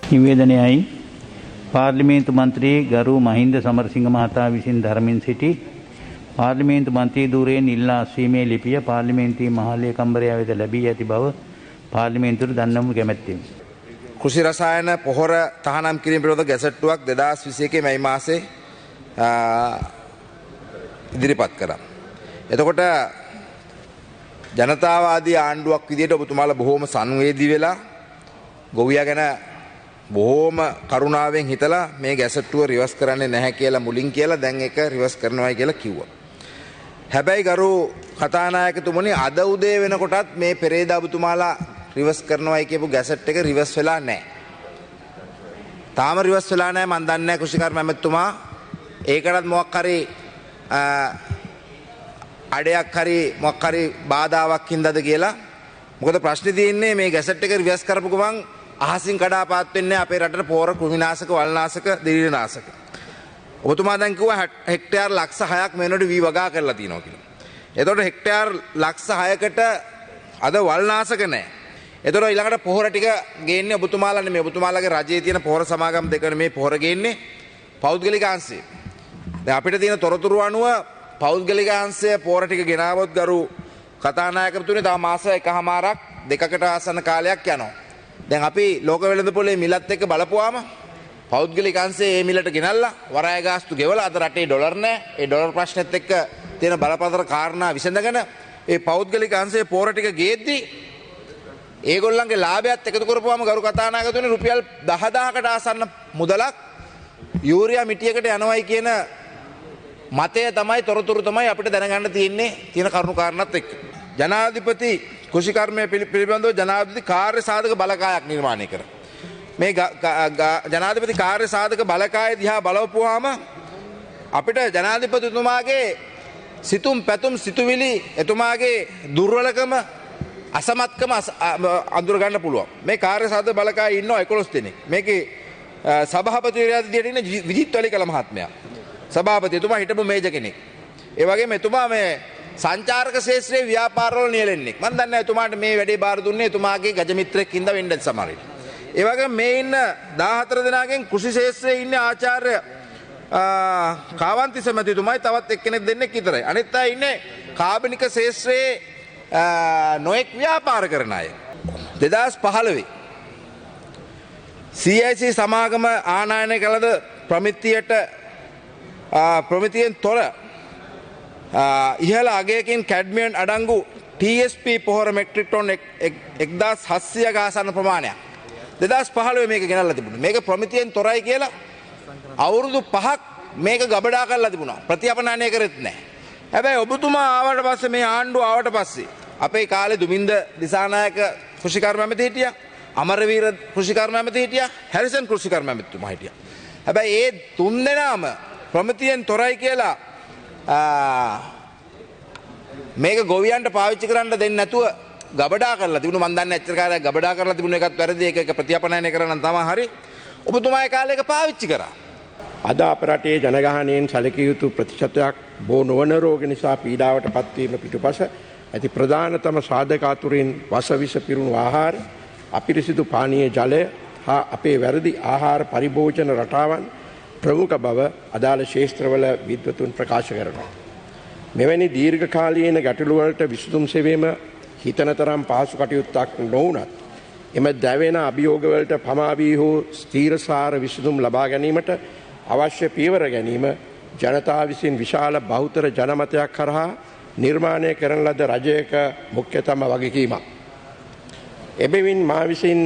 නිවේදනයයි පාර්ලිමේන්තු මන්ත්‍රී ගරු මහින්ද සමරසිංහ මහතා විසින් ධර්මින් සිටි පාර්ලිමේන්තු මන්ත්‍රී ධූරයෙන් ඉල්ලා අස්වීමේ ලිපිය පාර්ලිමේන්තුවේ මහලේකම්වරයා වෙත ලැබී ඇති බව පාර්ලිමේන්තුවට දන්වනු කැමැත්තෙමි. කෘෂි රසායන පොහොර තහනම් කිරීම පිළිබඳ ගැසට්ටුවක් 2021 මැයි මාසේ ඉදිරිපත් කරා. එතකොට ජනතාවාදී ආණ්ඩුවක් විදිහට ඔබතුමාලා බොහොම සංවේදී වෙලා ගොවියා ගැන බොහොම කරුණාවෙන් හිතලා මේ ගැසට්ටුව රිවර්ස් කරන්නේ නැහැ කියලා මුලින් කියලා දැන් ඒක රිවර්ස් කරනවායි කියලා කිව්වා. හැබැයි ගරු කතානායකතුමනි අද උදේ වෙනකොටත් මේ පෙරේදා ඔබතුමාලා රිවර්ස් කරනවායි කියපු ගැසට් එක රිවර්ස් වෙලා නැහැ. තාම රිවර්ස් වෙලා නැහැ. මම දන්නේ නැහැ කෘෂිකර්ම ඇමතුමා ඒකටත් මොකක් හරි අඩයක් හරි මොකක් හරි බාධාවක් හින්දාද කියලා. මොකද ප්‍රශ්නේ තියෙන්නේ මේ ගැසට් එක රිවර්ස් කරපු ගමන් අහසින් කඩාපාත් වෙන්නේ අපේ රටට පෝර කෘමිනාශක වල්නාශක දිලීනාශක. ඔබතුමා දැන් කිව්වා හෙක්ටයාර් ලක්ෂ 6ක් මේනොට වී වගා කරලා තියෙනවා කියලා. එතකොට හෙක්ටයාර් ලක්ෂ 6කට අද වල්නාශක නැහැ. එතකොට ඊළඟට පොහොර ටික ගේන්නේ ඔබතුමාලා නෙමෙයි. ඔබතුමාලාගේ රජයේ තියෙන පොහොර සමාගම් දෙකනේ මේ පොහොර ගේන්නේ පෞද්ගලික අංශය. දැන් අපිට තියෙන තොරතුරු අනුව පෞද්ගලික අංශය පොහොර ටික ගෙනාවොත් ගරු කතානායකතුනේ තව මාස එකමාරක් දෙකකට ආසන්න කාලයක් යනවා. දැන් අපි ලෝක වෙළඳපොලේ මිලත් එක්ක බලපුවාම පෞද්ගලික අංශයේ මේ මිලට ගෙනල්ලා වරාය ගාස්තු ගෙවලා අද රටේ ඩොලර් නැහැ. ඒ ඩොලර් ප්‍රශ්නෙත් එක්ක තියෙන බලපතර කාරණා විසඳගෙන ඒ පෞද්ගලික අංශයේ පොහොර ටික ගේද්දි ඒගොල්ලන්ගේ ලාභයත් එකතු කරපුවාම ගරු කතානායකතුනේ රුපියල් 10000කට ආසන්න මුදලක් යූරියා මිටියකට යනවයි කියන මතය තමයි තොරතුරු තමයි අපිට දැනගන්න තියෙන්නේ තියෙන කරුණු කාරණාත් එක්ක. ජනාධිපති කෘෂිකර්මය පිළිබඳව ජනාධිපති කාර්ය සාධක බලකායක් නිර්මාණය කර. මේ ජනාධිපති කාර්ය සාධක බලකාය දිහා බලවපුවාම අපිට ජනාධිපතිතුමාගේ සිතුම් පැතුම් සිතුවිලි එතුමාගේ දුර්වලකම අසමත්කම අඳුර ගන්න පුළුවන්. මේ කාර්ය සාධක බලකායේ ඉන්නවා 11 දෙනෙක්. මේකේ සභාපතිවරයා විදියට ඉන්නේ විජිත් වලිකල මහත්මයා. සභාපතිතුමා හිටපු මේජ කෙනෙක්. ඒ වගේම එතුමා මේ සංචාරක ශේෂ්ත්‍රයේ ව්‍යාපාරවල නියැලෙන්නේ. මම දන්නේ එතුමාට මේ වැඩේ බාර දුන්නේ එතුමාගේ ගජමිත්‍රෙක් හින්දා වෙන්න සමහර විට. ඒ වගේම මේ ඉන්න 14 දෙනාගෙන් කෘෂි ශේෂ්ත්‍රයේ ඉන්නේ ආචාර්ය කාවන්තිස මැතිතුමයි තවත් එක්කෙනෙක් දෙන්නෙක් විතරයි. අනිත් අය ඉන්නේ කාබනික ශේෂ්ත්‍රයේ නොඑක් ව්‍යාපාර කරන අය. 2015 CIC සමාගම ආනයනය කළද ප්‍රමිතියෙන් තොර ඉහළ අගයකින් කැඩ්මියන් අඩංගු TSP පොහොර මෙට්‍රික් ටොන් 1700 ගාසන ප්‍රමාණයක් 2015 මේක ගෙනල්ලා තිබුණා. මේක ප්‍රමිතියෙන් තොරයි කියලා අවුරුදු 5ක් මේක ගබඩා කරලා තිබුණා. ප්‍රතිඅපනයනය කරෙත් නැහැ. හැබැයි ඔබතුමා ආවට පස්සේ මේ ආණ්ඩුව ආවට පස්සේ අපේ කාලේ දුමින්ද දිසානායක කෘෂිකර්ම ඇමති හිටියා. අමරවීර කෘෂිකර්ම ඇමති හිටියා. හැරිසන් කෘෂිකර්ම ඇමතිතුමා හිටියා. හැබැයි ඒ තුන් දෙනාම ප්‍රමිතියෙන් තොරයි කියලා මේක ගොවියන්ට පාවිච්චි කරන්න දෙන්නේ නැතුව ගබඩා කරලා තිබුණා. මම දන්නේ එච්චර කාලයක් ගබඩා කරලා තිබුණ එකත් වැරදි. ඒක ප්‍රතිඅපනයනය කරන්න තමයි හරි. ඔබතුමාගේ කාලයක පාවිච්චි කරා. අද අප රටේ ජනගහනයෙන් සැලකිය යුතු ප්‍රතිශතයක් බෝ නොවන රෝග නිසා පීඩාවට පත්වීම පිටුපස ඇති ප්‍රධානතම සාධක අතුරින් වසවිස පිරුණු ආහාර, අපිරිසිදු පානීය ජලය හා අපේ වැරදි ආහාර පරිභෝජන රටාවන් ප්‍රමුඛ බව අදාළ ශේෂ්ත්‍රවල විද්වතුන් ප්‍රකාශ කරනවා. මෙවැනි දීර්ඝකාලීන ගැටලු වලට විසඳුම් සෙවීම හිතන තරම් පහසු කටයුත්තක් නොවුනත් එම දැවෙන අභියෝග වලට පමා වී හෝ ස්ථීරසාර විසඳුම් ලබා ගැනීමට අවශ්‍ය පියවර ගැනීම ජනතාව විසින් විශාල බහුතර ජනමතයක් කරහා නිර්මාණය කරන ලද රජයක මුඛ්‍යතම වගකීමක්. එබැවින් මා විසින්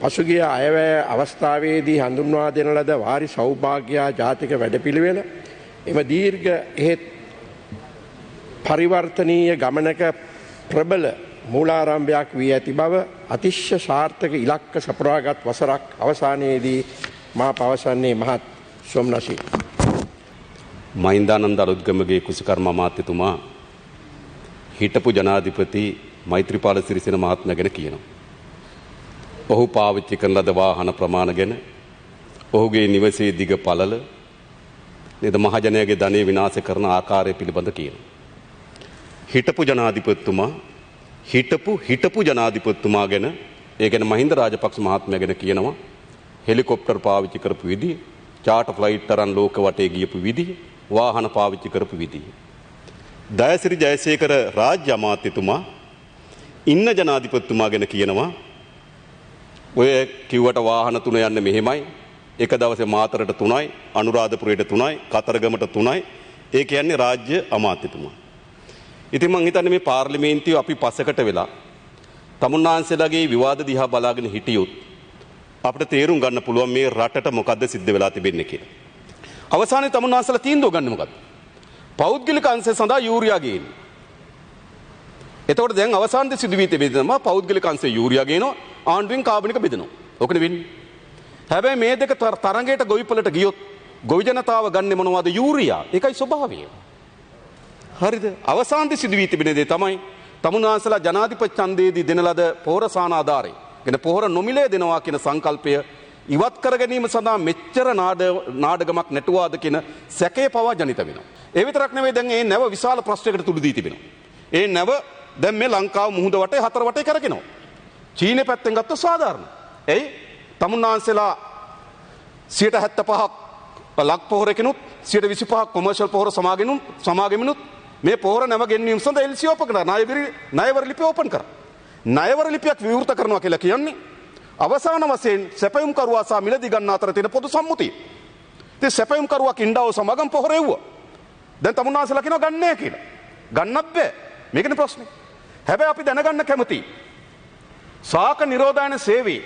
පසුගිය අයවැය අවස්ථාවේදී හඳුන්වා දෙන ලද වාරි සෞභාග්‍ය ජාතික වැඩපිළිවෙල එම දීර්ඝ එහෙත් පරිවර්තනීය ගමනක ප්‍රබල මූලාරම්භයක් වී ඇති බව අතිශය සාර්ථක ඉලක්ක සපුරාගත් වසරක් අවසානයේදී මා පවසන්නේ මහත් සොම්නසි. මහින්දානන්ද අලුත්ගමගේ කුෂිකර්ම අමාත්‍යතුමා හිටපු ජනාධිපති මෛත්‍රීපාල සිරිසේන මහත්මයා ගැන කියනවා. ඔහු පාවිච්චි කරන ලද වාහන ප්‍රමාණ ගැන, ඔහුගේ නිවසේ දිග පළල නේද මහජනයාගේ ධනය විනාශ කරන ආකාරය පිළිබඳ කියනවා. හිටපු ජනාධිපතිතුමා ගැන, ඒ ගැන මහින්ද රාජපක්ෂ මහත්මයා ගැන කියනවා හෙලිකොප්ටර් පාවිච්චි කරපු විදිහ, චාටර් ෆ්ලයිට් තරන් ලෝක වටේ ගියපු විදිහ, වාහන පාවිච්චි කරපු විදිහ. දයසිරි ජයසේකර රාජ්‍ය අමාත්‍යතුමා ඉන්න ජනාධිපතිතුමා ගැන කියනවා ඔය කිව්වට වාහන 3 යන්නේ මෙහෙමයි. එක දවසේ මාතරට 3යි, අනුරාධපුරයට 3යි, කතරගමට 3යි. ඒ කියන්නේ රාජ්‍ය අමාත්‍යතුමා. ඉතින් මං හිතන්නේ මේ පාර්ලිමේන්තුව අපි පසකට වෙලා තමුන්නාන්සේලාගේ විවාද දිහා බලාගෙන හිටියොත් අපිට තේරුම් ගන්න පුළුවන් මේ රටට මොකද්ද සිද්ධ වෙලා තිබෙන්නේ කියලා. අවසානයේ තමුන්නාන්සේලා තීන්දුව ගන්නේ මොකද්ද? පෞද්ගලික අංශය සඳහා යූරියා ගේන්නේ. එතකොට දැන් අවසානයේ සිදුවී තිබෙනවා පෞද්ගලික අංශය යූරියා ගේනවා, ආණ්ඩුවෙන් කාබනික බෙදනවා. ඔකනේ වෙන්නේ. හැබැයි මේ දෙක තරඟයට ගොවිපලට ගියොත් ගොවි ජනතාව ගන්නෙ මොනවද? යූරියා. ඒකයි ස්වභාවය. හරිද? අවසානයේ සිදුවී තිබෙන දේ තමයි තමුන්නාන්සලා ජනාධිපති ඡන්දයේදී දෙන ලද පොහොරසාන ආධාරය. කියන පොහොර නොමිලේ දෙනවා කියන සංකල්පය ඉවත් කර ගැනීම සඳහා මෙච්චර නාඩගමක් නැටුවාද කියන සැකය පවා ජනිත වෙනවා. ඒ විතරක් නෙවෙයි දැන් මේ නැව විශාල ප්‍රශ්නයකට තුඩු දී තිබෙනවා. ඒ නැව දැන් මේ ලංකාව මුහුද වටේ හතර වටේ කරගෙනවා. චීනය පැත්තෙන් ගත්තොත් සාධාරණ. එයි තමුන්නාන්සලා 75ක් ලක් පොහොරකිනුත් 25ක් කොමර්ෂල් පොහොර සමාගෙමිනුත් මේ පොහොර නැව ගෙන්වීම සඳහා LC ඕපන් කරා. ණයවර ලිපිය ඕපන් කරා. ණයවර ලිපියක් විවෘත කරනවා කියලා කියන්නේ අවසාන වශයෙන් සැපයුම්කරුවා සහ මිලදී ගන්න අතර තියෙන පොදු සම්මුතිය. ඉතින් සැපයුම්කරුවා කිණ්ඩාව සමගම පොහොර එව්වා. දැන් තමුන්නාන්සලා කියනවා ගන්න නැහැ කියලා. ගන්නත් බෑ. මේකනේ ප්‍රශ්නේ. හැබැයි අපි දැනගන්න කැමතියි. සාක නිරෝධායන සේවයේ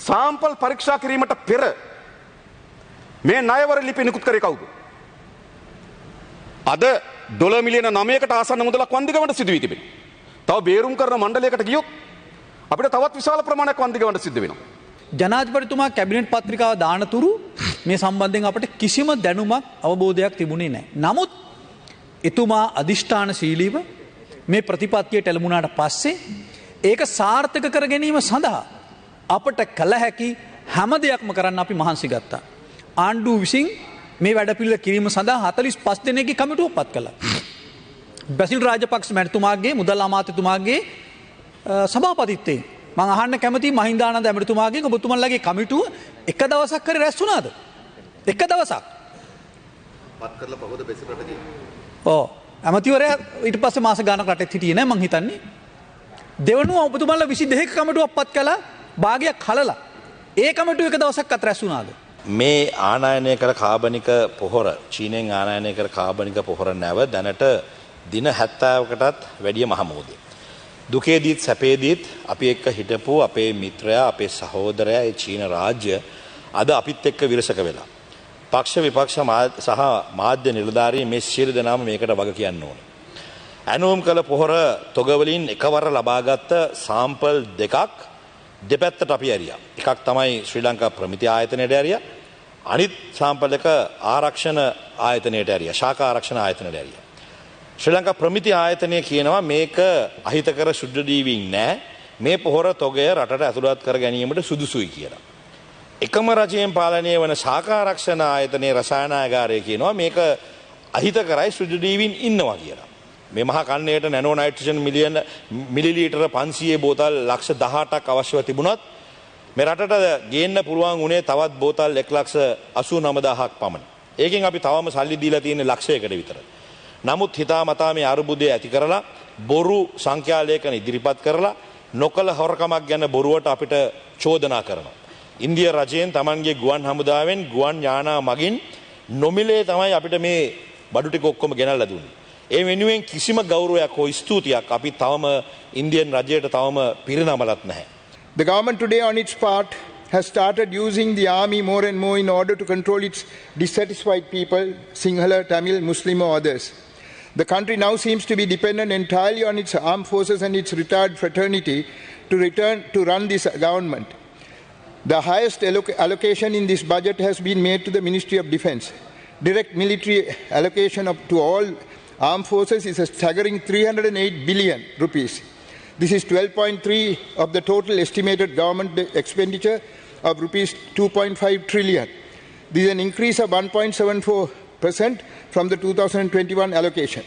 සාම්පල් පරීක්ෂා කිරීමට පෙර මේ ණයවර ලිපි නිකුත් කරේ කවුද? අද ඩොලර් මිලියන 9කට ආසන්න මුදලක් වන්දිගමට සිදු වී තිබෙනවා. තව බේරුම් කරන මණ්ඩලයකට ගියොත් අපිට තවත් විශාල ප්‍රමාණයක් වන්දිගමට සිද්ධ වෙනවා. ජනාධිපතිතුමා කැබිනට් පත්‍රිකාව දානතුරු මේ සම්බන්ධයෙන් අපිට කිසිම දැනුමක් අවබෝධයක් තිබුණේ නැහැ. නමුත් එතුමා අදිෂ්ඨානශීලීව මේ ප්‍රතිපත්තියට එළඹුණාට පස්සේ ඒක සාර්ථක කර ගැනීම සඳහා අපට කළ හැකි හැම දෙයක්ම කරන්න අපි මහන්සි ගත්තා. ආණ්ඩුව විසින් මේ වැඩපිළිවෙල කිරීම සඳහා 45 දෙනෙක්ගේ කමිටුවක් පත් කළා. බැසිල් රාජපක්ෂ මැතිතුමාගේ මුදල් අමාත්‍යතුමාගේ සභාපතිත්වයෙන් මම අහන්න කැමතියි මහින්දානන්ද ඇමතිතුමාගෙන් ඔබතුමන්ලාගේ කමිටුව එක දවසක් හරි රැස් වුණාද? එක දවසක්. පත් කරලා පහවද බැසිල් රට ගියේ? ඔව්. ඇමතිවරයා ඊට පස්සේ මාස ගානක් රටෙත් හිටියේ නෑ මං හිතන්නේ. දෙවනුව ඔබතුමන්ලා 22ක කමිටුවක් පත් කළා භාගයක් හලලා. ඒ කමිටුව එක දවසක්වත් රැස් වුණාද? මේ ආනයනය කර කාබනික පොහොර චීනෙන් ආනයනය කර කාබනික පොහොර නැව දැනට දින 70කටත් වැඩිය මහමෝදේ. දුකේදීත් සැපේදීත් අපි එක්ක හිටපු අපේ මිත්‍රයා අපේ සහෝදරයා ඒ චීන රාජ්‍ය අද අපිත් එක්ක විරසක වෙලා. පක්ෂ විපක්ෂ සහ මාධ්‍ය නිලධාරීන් මේ සියලු දෙනාම මේකට වග කියන්න ඕනේ. ඇනෝම් කළ පොහොර තොගවලින් එකවර ලබාගත් සාම්පල් දෙකක් දෙපැත්තට අපි ඇරියා. එකක් තමයි ශ්‍රී ලංකා ප්‍රමිති ආයතනයට ඇරියා. අනිත් සාම්පල් එක ආරක්ෂණ ආයතනයට ඇරියා. ශාඛා ආරක්ෂණ ආයතනයට ඇරියා. ශ්‍රී ලංකා ප්‍රමිති ආයතනය කියනවා මේක අහිතකර ශුද්ධ දීවින් නෑ. මේ පොහොර තොගය රටට ඇතුළත් කර ගැනීමට සුදුසුයි කියලා. එකම රජයෙන් පාලනය වන ශාඛා ආරක්ෂණ ආයතනයේ රසායනාගාරය කියනවා මේක අහිතකරයි ශුද්ධ දීවින් ඉන්නවා කියලා. මේ මහා කන්නයට නැනෝ නයිට්‍රජන් මිලිලීටර 500 බෝතල් ලක්ෂ 18ක් අවශ්‍යව තිබුණත් මේ රටට ගේන්න පුළුවන් උනේ තවත් බෝතල් 1,89,000ක් පමණ. ඒකෙන් අපි තවම සල්ලි දීලා තියෙන්නේ ලක්ෂයකට විතර. නමුත් හිතාමතා මේ අරුබුදය ඇති කරලා බොරු සංඛ්‍යාලේඛන ඉදිරිපත් කරලා නොකල හොරකමක් ගැන බොරුවට අපිට චෝදනා කරනවා. ඉන්දියා රජයෙන් Tamanගේ ගුවන් හමුදාවෙන් ගුවන් යානා මගින් නොමිලේ තමයි අපිට මේ බඩු ටික ඔක්කොම ගෙනල්ලා දුන්නේ. ඒ වෙනුවෙන් කිසිම ගෞරවයක් හෝ ස්තුතියක් අපි තවම ඉන්දියන් රජයට තවම පිරිනමලත් නැහැ. The government today on its part has started using the army more and more in order to control its dissatisfied people, Sinhala, Tamil, Muslim or others. The country now seems to be dependent entirely on its armed forces and its retired fraternity to run this government. The highest allocation in this budget has been made to the Ministry of Defence. Direct military allocation to all armed forces is a staggering 308 billion rupees. This is 12.3% of the total estimated government expenditure of rupees 2.5 trillion. This is an increase of 1.74% from the 2021 allocation.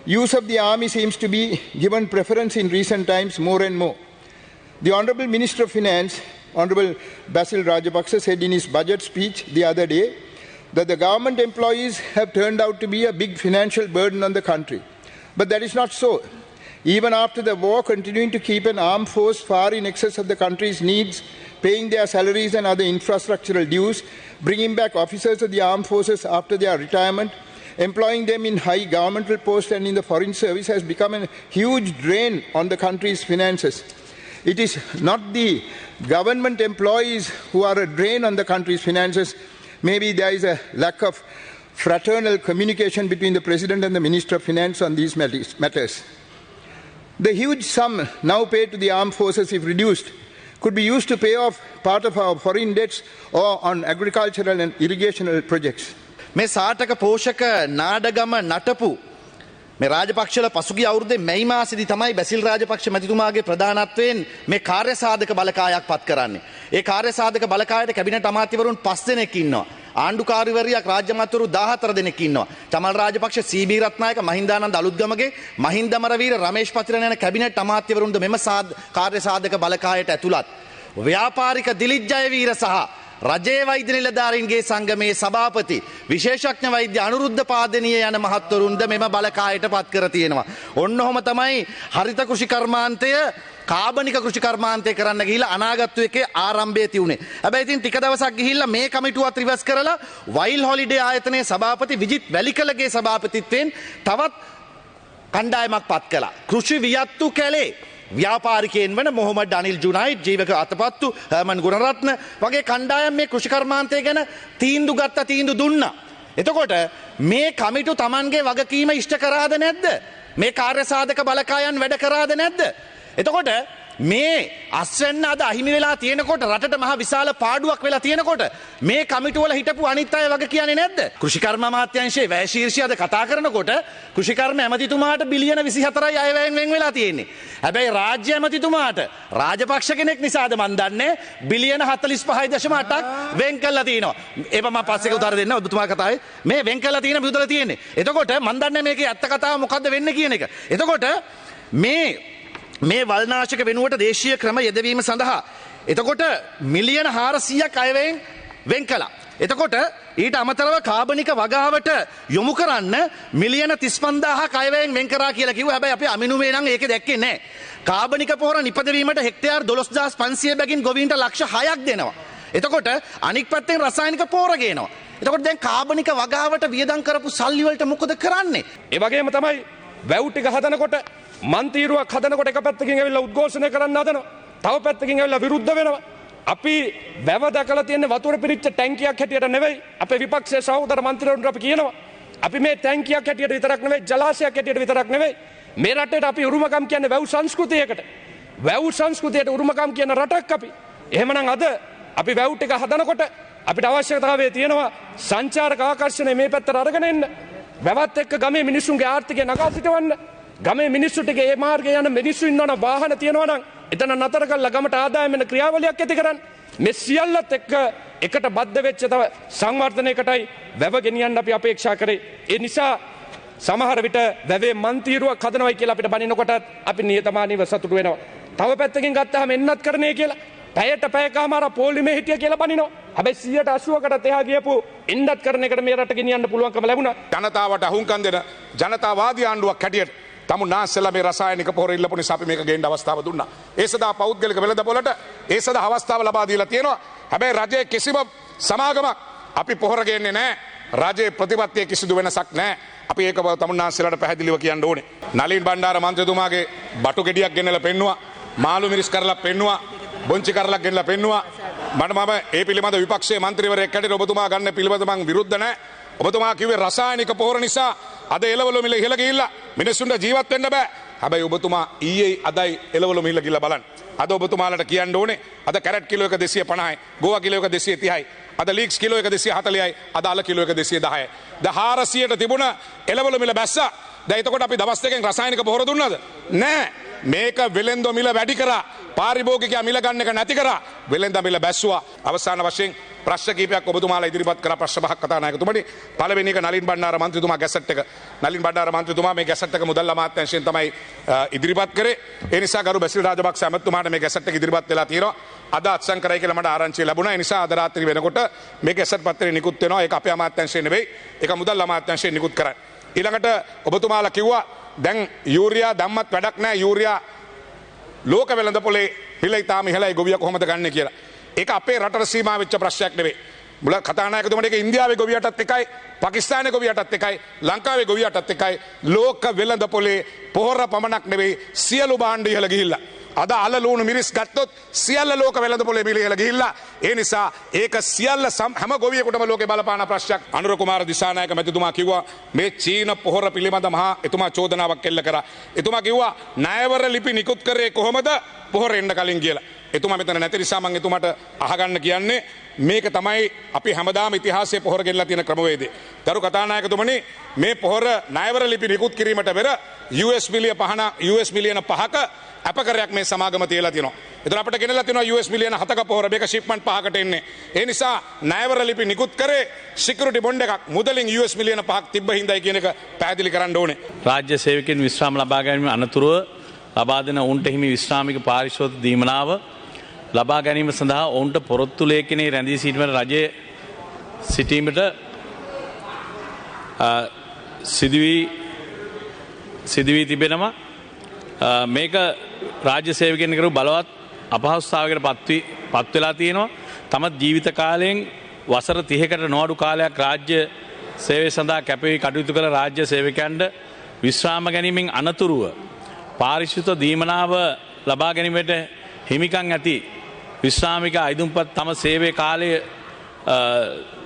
Use of the army seems to be given preference in recent times more and more. The Honourable Minister of Finance Honorable Basil Rajapaksa said in his budget speech the other day that the government employees have turned out to be a big financial burden on the country. But that is not so. Even after the war, continuing to keep an armed force far in excess of the country's needs, paying their salaries and other infrastructural dues, bringing back officers of the armed forces after their retirement, employing them in high governmental posts and in the foreign service has become a huge drain on the country's finances. It is not the government employees who are a drain on the country's finances. Maybe there is a lack of fraternal communication between the President and the Minister of Finance on these matters. The huge sum now paid to the armed forces, if reduced, could be used to pay off part of our foreign debts or on agricultural and irrigational projects. මේ සාටක පෝෂක නාඩගම නටපු මේ රාජපක්ෂල පසුගිය අවුරුද්දේ මැයි මාසෙදි තමයි බැසිල් රාජපක්ෂ මැතිතුමාගේ ප්‍රධානත්වයෙන් මේ කාර්යසාධක බලකායක් පත් කරන්නේ. ඒ කාර්යසාධක බලකායට cabinet අමාත්‍යවරුන් 5 දෙනෙක් ඉන්නවා. ආණ්ඩුකාරවරියක් රාජ්‍ය අමාත්‍යවරු 14 දෙනෙක් ඉන්නවා. චමල් රාජපක්ෂ, සීබී රත්නායක, මහින්දානන්ද අලුත්ගමගේ, මහින්ද අමරවීර, රමේෂ් පතිරණ යන කැබිනට් අමාත්‍යවරුන්ද මෙම කාර්යසාධක බලකායට ඇතුළත්. ව්‍යාපාරික දිලිත් ජයවීර සහ රජයේ වෛද්‍ය නිලධාරීන්ගේ සංගමේ සභාපති විශේෂඥ වෛද්‍ය අනුරුද්ධ පාදනීය යන මහත්වරුන්ද මෙම බලකායට පත් කර තියෙනවා. ඔන්න ඔහොම තමයි හරිත කෘෂි කර්මාන්තය කාබනික කෘෂි කර්මාන්තය කරන්න ගිහිල්ලා අනාගත එකේ ආරම්භය තියුනේ. හැබැයි ඉතින් ටික දවසක් ගිහිල්ලා මේ කමිටුවත් රිවර්ස් කරලා වයිල් හොලිඩේ ආයතනයේ සභාපති විජිත් වැලිකලගේ සභාපතිත්වයෙන් තවත් කණ්ඩායමක් පත් කළා. කෘෂි වියත්තු කැලේ ව්‍යාපාරිකයන් වන මොහොමඩ් අනිල් ජුනයිඩ්, ජීවක අතපත්තු, හර්මන් ගුණරත්න වගේ කණ්ඩායම් මේ කෘෂි කර්මාන්තය ගැන තීන්දුව ගත්ත තීන්දුව දුන්නා. එතකොට මේ කමිටු Tamanගේ වගකීම ඉෂ්ට කරාද නැද්ද? මේ කාර්යසාධක බලකායන් වැඩ කරාද නැද්ද? එතකොට මේ අස්වැන්න අද අහිමි වෙලා තියෙනකොට රටට මහ විශාල පාඩුවක් වෙලා තියෙනකොට මේ කමිටුවල හිටපු අනිත් අය වග කියන්නේ නැද්ද? කෘෂිකර්ම අමාත්‍යාංශයේ වැය ශීර්ෂය අද කතා කරනකොට කෘෂිකර්ම ඇමතිතුමාට බිලියන 24යි අයවැයෙන් වෙන් වෙලා තියෙන්නේ. හැබැයි රාජ්‍ය ඇමතිතුමාට රාජපක්ෂ කෙනෙක් නිසාද මන් දන්නේ බිලියන 45.8ක් වෙන් කළා තියෙනවා. ඒක මම පස්සේ උත්තර දෙන්න ඔබතුමා කතාවේ මේ වෙන් කළා තියෙන මුදල තියෙන්නේ. එතකොට මන් දන්නේ මේකේ ඇත්ත කතාව මොකද්ද වෙන්නේ කියන එක. එතකොට මේ වල්නාශක වෙනුවට දේශීය ක්‍රම යෙදවීම සඳහා එතකොට මිලියන 400ක් අයවැයෙන් වෙන් කළා. එතකොට ඊට අමතරව කාබනික වගාවට යොමු කරන්න මිලියන 35000ක් අයවැයෙන් වෙන් කරා කියලා කිව්වා. හැබැයි අපි අමිනුමේ නම් ඒක දැක්කේ නැහැ. කාබනික පොහොර නිපදවීමට හෙක්ටයාර් 12500 බැගින් ගොවීන්ට ලක්ෂ 6ක් දෙනවා. එතකොට අනික් පැත්තෙන් රසායනික පොහොර ගේනවා. එතකොට දැන් කාබනික වගාවට වියදම් කරපු සල්ලි වලට මොකද කරන්නේ? ඒ වගේම තමයි වැව් ටික හදනකොට මන්තීරුවක් හදනකොට එක පැත්තකින් ඇවිල්ලා උද්ඝෝෂණය කරන්න හදනවා. තව පැත්තකින් ඇවිල්ලා විරුද්ධ වෙනවා. අපි වැව දැකලා තියෙන වතුර පිරිච්ච ටැංකියක් හැටියට නෙවෙයි. අපේ විපක්ෂයේ සහෝදර මන්ත්‍රීවරුන්ට අපි කියනවා. අපි මේ ටැංකියක් හැටියට විතරක් නෙවෙයි, ජලාශයක් හැටියට විතරක් නෙවෙයි. මේ රටේට අපි උරුමකම් කියන්නේ වැව් සංස්කෘතියකට. වැව් සංස්කෘතියට උරුමකම් කියන රටක් අපි. එහෙමනම් අද අපි වැව් ටික හදනකොට අපිට අවශ්‍යතාවය තියෙනවා සංචාරක ආකර්ෂණය මේ පැත්තට අරගෙන එන්න. වැවත් එක්ක ගමේ මිනිස්සුන්ගේ ආර්ථිකය නගා සිටවන්න. ගමේ මිනිස්සු ටික ඒ මාර්ගයේ යන මිනිස්සු ඉන්නවනම් වාහන තියෙනවා නම් එතන නතර කරලා ගමට ආදායම් වෙන ක්‍රියාවලියක් ඇති කරන්න. මේ සියල්ලත් එක්ක එකට බද්ධ වෙච්ච තව සංවර්ධනයකටයි වැව ගෙනියන්න අපි අපේක්ෂා කරේ. ඒ නිසා සමහර විට වැවේ මන්තීරුවක් හදනවයි කියලා අපිට බනිනකොට අපි නියතමානීව සතුටු වෙනවා. තව පැත්තකින් ගත්තාම එන්නත් කරන්නේ කියලා පැයට පැයකමාර පොලිමේ හිටිය කියලා බනිනවා. හැබැයි 180කටත් එහා ගියපු එන්නත් කරන එකට මේ රට ගෙනියන්න පුළුවන්කම ලැබුණා. ජනතාවට අහුම්කම් දෙන ජනතාවාදී ආණ්ඩුවක් හැටියට තමුන්නාන්සලා මේ රසායනික පොහොර ඉල්ලපු නිසා අපි මේක ගේන්න අවස්ථාව දුන්නා. ඒ සඳහා පෞද්ගලික වෙළඳපොළට ඒ සඳහා අවස්ථාව ලබා දීලා තියෙනවා. හැබැයි රජයේ කිසිම සමාගමක් අපි පොහොර ගේන්නේ නැහැ. රජයේ ප්‍රතිපත්තියේ කිසිදු වෙනසක් නැහැ. අපි ඒක තමුන්නාන්සලාට පැහැදිලිව කියන්න ඕනේ. නලින් බණ්ඩාර මන්ත්‍රීතුමාගේ බටු ගෙඩියක් ගෙනලා පෙන්නුවා. මාළු මිරිස් කරලා පෙන්නුවා. බොංචි කරලා ගෙනලා පෙන්නුවා. මම ඒ පිළිබඳ විපක්ෂයේ මන්ත්‍රීවරයෙක් හැටියට ඔබතුමා ගන්න පිළිබඳ මම විරුද්ධ නැහැ. ඔබතුමා කිව්වේ රසායනික පොහොර නිසා අද එළවලු මිල ඉහළ ගිහිල්ලා මිනිස්සුන්ට ජීවත් වෙන්න බෑ. හැබැයි ඔබතුමා ඊයේ අදයි එළවලු මිල ගිහිල්ලා බලන්න. අද ඔබතුමාලට කියන්න ඕනේ අද කැරට් කිලෝ එක 250යි, ගෝවා කිලෝ එක 230යි, අද ලීක්ස් කිලෝ එක 240යි, අද අල කිලෝ එක 210යි. ද 400ට තිබුණ එළවලු මිල බැස්සා. දැන් එතකොට අපි දවස් දෙකෙන් රසායනික පොහොර දුන්නද? නෑ. මේක වෙළෙන්දෝ මිල වැඩි කරා. පාරිභෝගිකයා මිල ගන්න එක නැති කරා. වෙළෙන්ද මිල බැස්සුවා. අවසාන වශයෙන් ප්‍රශ්න කීපයක් ඔබතුමාලා ඉදිරිපත් කළ ප්‍රශ්න පහක් කතානායකතුමනි. පළවෙනි එක නලින් බණ්ඩාර මන්ත්‍රීතුමා ගැසට් එක නලින් බණ්ඩාර මන්ත්‍රීතුමා මේ ගැසට් එක මුදල් අමාත්‍යාංශයෙන් තමයි ඉදිරිපත් කරේ. ඒ නිසා ගරු බැසිල් රාජපක්ෂ ඇමතුමාට මේ ගැසට් එක ඉදිරිපත් වෙලා තියෙනවා. අද අත්සන් කරයි කියලා මට ආරංචිය ලැබුණා. ඒ නිසා අද රාත්‍රී වෙනකොට මේ ගැසට් පත්‍රය නිකුත් වෙනවා. ඒක අපේ අමාත්‍යාංශයෙන් නෙවෙයි. ඒක මුදල් අමාත්‍යාංශයෙන් නිකුත් කරන්නේ. ඊළඟට ඔබතුමාලා කිව්වා දැන් යූරියා දැම්මත් වැඩක් නැහැ. යූරියා ලෝක වෙළඳපොලේ මිල ඉතාම ඉහළයි ගොවිය කොහොමද ගන්න කියලා. ඒක අපේ රටට සීමා වෙච්ච ප්‍රශ්නයක් නෙවෙයි. මුල කතානායකතුමනි ඒක ඉන්දියාවේ ගොවියටත් එකයි, පාකිස්තානයේ ගොවියටත් එකයි, ලංකාවේ ගොවියටත් එකයි. ලෝක වෙළඳපොලේ පොහොර පමණක් නෙවෙයි සියලු භාණ්ඩ ඉහළ ගිහිල්ලා. අද අල ලුණු මිරිස් ගත්තොත් සියල්ල ලෝක වෙළඳපොලේ මිල ඉහළ ගිහිල්ලා. ඒ නිසා ඒක සියල්ල හැම ගොවියෙකුටම ලෝකේ බලපාන ප්‍රශ්නයක්. අනුර කුමාර දිසානායක මැතිතුමා කිව්වා මේ චීන පොහොර පිළිබඳ මහා එතුමා චෝදනාවක් එල්ල කරා. එතුමා කිව්වා ණයවර ලිපි නිකුත් කරේ කොහොමද පොහොර එන්න කලින් කියලා. එතුමා මෙතන නැති නිසා මම එතුමාට අහගන්න කියන්නේ මේක තමයි අපි හැමදාම ඉතිහාසයේ පොහොර ගෙනලා තියෙන ක්‍රමවේදය. දරු කතානායකතුමනි මේ පොහොර ණයවර ලිපි නිකුත් කිරීමට පෙර US මිලියන 5ක අපකරයක් මේ සමාගම තියලා තියෙනවා. එතන අපිට ගෙනලා තියෙනවා US මිලියන 7ක පොහොර මේක ෂිප්මන්ට් 5කට එන්නේ. ඒ නිසා ණයවර ලිපි නිකුත් කරේ සිකියුරිටි බොන්ඩ් එකක් මුදලින් US මිලියන 5ක් තිබ්බ හින්දායි කියන එක පැහැදිලි කරන්න ඕනේ. රාජ්‍ය සේවකයන් විශ්‍රාම ලබා ගැනීම අනතුරුව ලබා දෙන ඔවුන්ට හිමි විශ්‍රාමික පාරිශෝධ දීමනාව ලබා ගැනීම සඳහා ඔවුන්ට පොරොත්තු ලේඛනයේ රැඳී සිටීමට රජයේ සිටීමට සිදුවී තිබෙනවා. මේක රාජ්‍ය සේවකයන් කරු බලවත් අපහසුතාවයකට පත් වෙලා තියෙනවා. තම ජීවිත කාලයෙන් වසර 30කට නොඅඩු කාලයක් රාජ්‍ය සේවය සඳහා කැපවී කටයුතු කළ රාජ්‍ය සේවකයන්ට විශ්‍රාම ගැනීමෙන් අනතුරුව පාරිශුද්ධ දීමනාව ලබා ගැනීමට හිමිකම් ඇති විශ්‍රාමික අයිදුම්පත් තම සේවයේ කාලය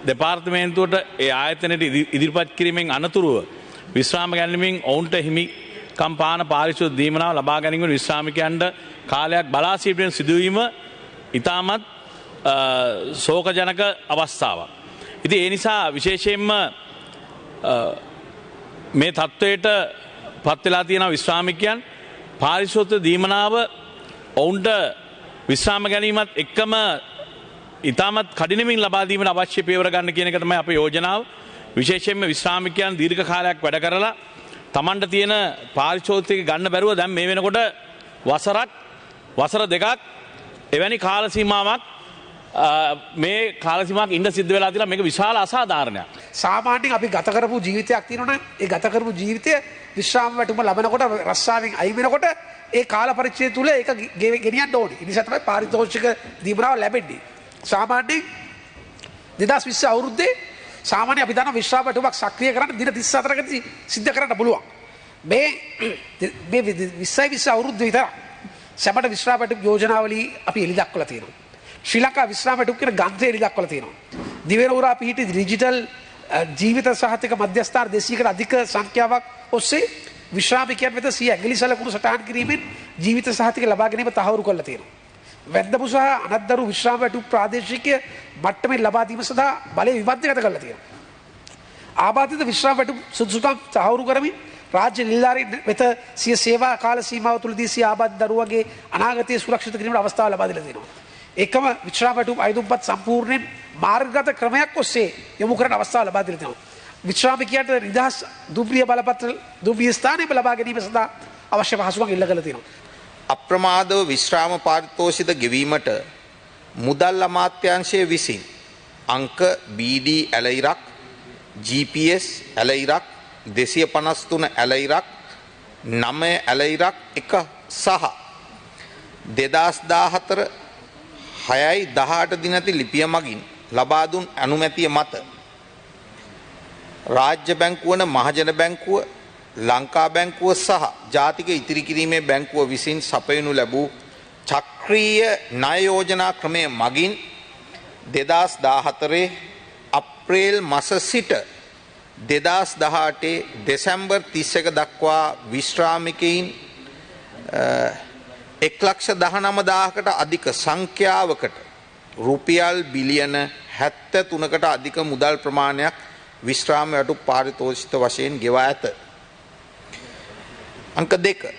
දෙපාර්තමේන්තුවට ඒ ආයතනයට ඉදිරිපත් කිරීමෙන් අනතුරුව විශ්‍රාම ගැනීමෙන් ඔවුන්ට හිමිකම් පාන පාරිශුද්ධ දීමනාව ලබා ගැනීමට විශ්‍රාමිකයන්ට කාලයක් බලා සිටීමෙන් සිදුවීම ඉතාමත් ශෝකජනක අවස්ථාවක්. ඉතින් ඒ නිසා විශේෂයෙන්ම මේ තත්ත්වයට පත් වෙලා තියෙන විශ්‍රාමිකයන් පාරිශුද්ධ දීමනාව ඔවුන්ට විශ්‍රාම ගැනීමත් එක්කම ඉතාමත් කඩිනමින් ලබා දීමට අවශ්‍ය පියවර ගන්න කියන එක තමයි අපේ යෝජනාව. විශේෂයෙන්ම විශ්‍රාමිකයන් දීර්ඝ කාලයක් වැඩ කරලා Tamanට තියෙන පාරිශෝධික ගන්න බැරුව දැන් මේ වෙනකොට වසර දෙකක් එවැනි කාල සීමාවක් මේ කාල සීමාවක් ඉඳ සිද්ධ වෙලා තියෙනවා. මේක විශාල අසාධාරණයක්. සාමාන්‍යයෙන් අපි ගත කරපු ජීවිතයක් තියෙනවනේ. ඒ ගත කරපු ජීවිතය විශ්‍රාම වැටුම ලැබනකොට රස්සාවෙන් අයින් වෙනකොට ඒ කාල පරිච්ඡේදය තුල ඒක ගෙනියන්න ඕනේ. ඒ නිසා තමයි පාරිතෝෂික දීමනාව ලැබෙන්නේ. සාමාන්‍යයෙන් 2020 අවුරුද්දේ සාමාන්‍ය අපි දන්න විශ්‍රාම වැටුමක් සක්‍රිය කරන්න දින 34කදී සිද්ධ කරන්න පුළුවන්. මේ 2020 අවුරුද්දේ විතර සැබට විශ්‍රාම වැටුම් යෝජනාවලිය අපි එලි දක්වලා තියෙනවා. ශ්‍රී ලංකා විශ්‍රාම වැටුම් කියන ග්‍රන්ථය එලි දක්වලා තියෙනවා. දිවෙන උරා පිහිටි ඩිජිටල් ජීවිත සහතික මධ්‍යස්ථාන 200කට අධික සංඛ්‍යාවක් ඔස්සේ විශ්‍රාමිකයන් වෙත සිය ඇඟිලි සලකුණු සටහන් කිරීමෙන් ජීවිත සහතික ලබා ගැනීම තහවුරු කරලා තියෙනවා. වැද්දපු සහ අනත්දරු විශ්‍රාම වැටුප් ප්‍රාදේශීය මට්ටමින් ලබා දීම සඳහා බලය විවද්‍යගත කරලා තියෙනවා. ආබාධිත විශ්‍රාම වැටුප් සුදුසුකම් තහවුරු කරමින් රාජ්‍ය නිලධාරීන් වෙත සිය සේවා කාල සීමාව තුළදී සිය ආබාධිත දරුවගේ අනාගතය සුරක්ෂිත කිරීමට අවස්ථාව ලබා දීලා තියෙනවා. එකම විශ්‍රාම වැටුප් අයිදුම්පත් සම්පූර්ණයෙන් මාර්ගගත ක්‍රමයක් ඔස්සේ යොමු කරන අවස්ථාව ලබා දීලා තියෙනවා. විශ්‍රාමිකයන්ට නිදහස් දුම්රිය බලපත්‍ර දුම්රිය ස්ථානයක ලබා ගැනීම සඳහා අවශ්‍ය පහසුකම් ඉල්ල කරලා තියෙනවා. අප්‍රමාදව විශ්‍රාම පාරිතෝෂිත ගෙවීමට මුදල් අමාත්‍යාංශය විසින් අංක BD ඇල ඉරක් GPS ඇල ඉරක් 253 ඇල ඉරක් 9 ඇල ඉරක් 1 සහ 2014 6/18 දිනති ලිපිය මගින් ලබා දුන් අනුමැතිය මත රාජ්‍ය බැංකුව වන මහජන බැංකුව ලංකා බැංකුව සහ ජාතික ඉතිරි කිරීමේ බැංකුව විසින් සපයනු ලැබූ චක්‍රීය ණය යෝජනා ක්‍රමය මගින් 2014 අප්‍රේල් මාස සිට 2018 දෙසැම්බර් 31 දක්වා විශ්‍රාමිකයින් 1,19,000කට අධික සංඛ්‍යාවකට රුපියල් බිලියන 73කට අධික මුදල් ප්‍රමාණයක් විශ්‍රාම වැටුප් පාරිතෝෂිත වශයෙන් ගෙවා ඇත. අංක 2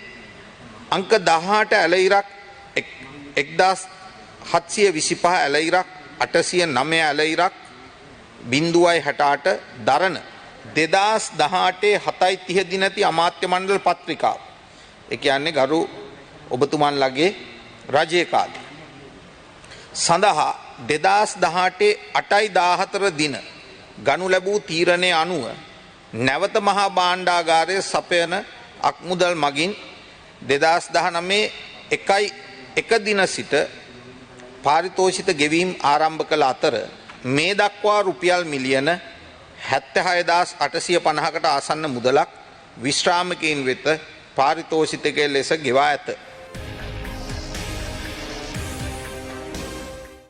අංක 18 ඇල ඉරක් 1725 ඇල ඉරක් 809 ඇලයිරක් 0.68 දරන 2018 7:30 දිනති අමාත්‍ය මණ්ඩල පත්‍රිකාව. ඒ කියන්නේ ගරු ඔබතුමන්ලගේ රජයේ කාලේ සඳහා 2018 8:14 දින ගනු ලැබූ තීරණය අනුව නැවත මහා භාණ්ඩාගාරයේ සපයන අක්මුදල් මගින් 2019 1 දින සිට පාරිතෝෂිත ගෙවීම් ආරම්භ කළ අතර මේ දක්වා රුපියල් මිලියන 76850කට ආසන්න මුදලක් විශ්‍රාමිකයින් වෙත පාරිතෝෂිතකයේ ලෙස ගෙවා ඇත.